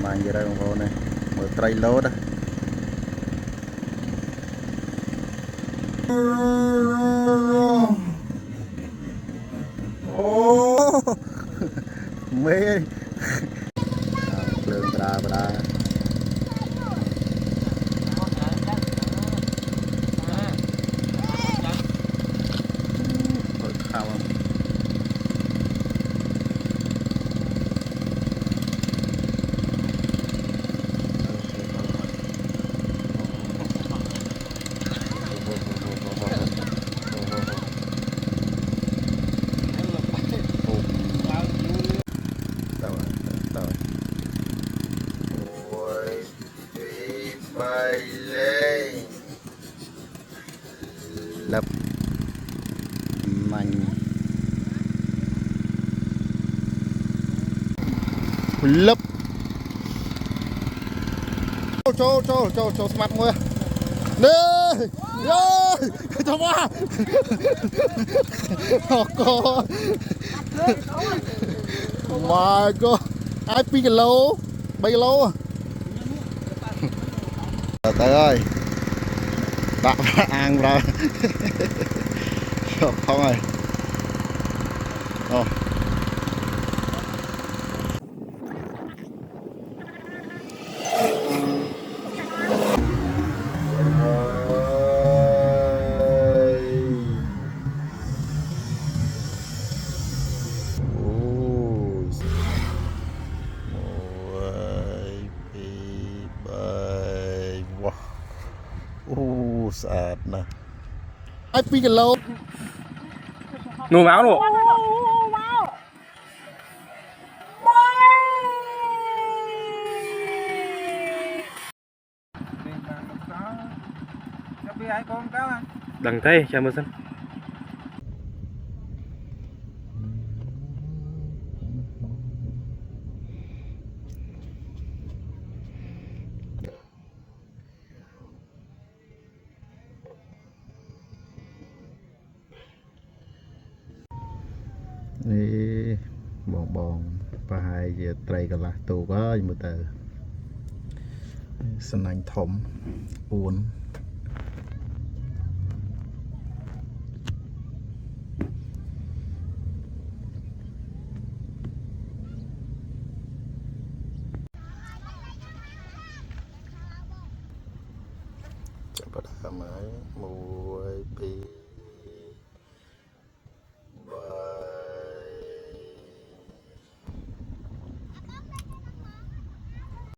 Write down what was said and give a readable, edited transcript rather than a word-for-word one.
mang về đây con này mở tray lốt á ô mê lương bra bra lấp mạnh lấp cho smart mua nè rồi cho qua con my god ai pi cái lô bay lô tới ơi bạn ăn rồi không ơi sạch nè ai pi cái lô nô máu nô đằng tay chào mừng sânนี่บองปลาไฮจะไตรกันละตัวก็ยังมือเตอสนันถมปูนจะประดาไม้มู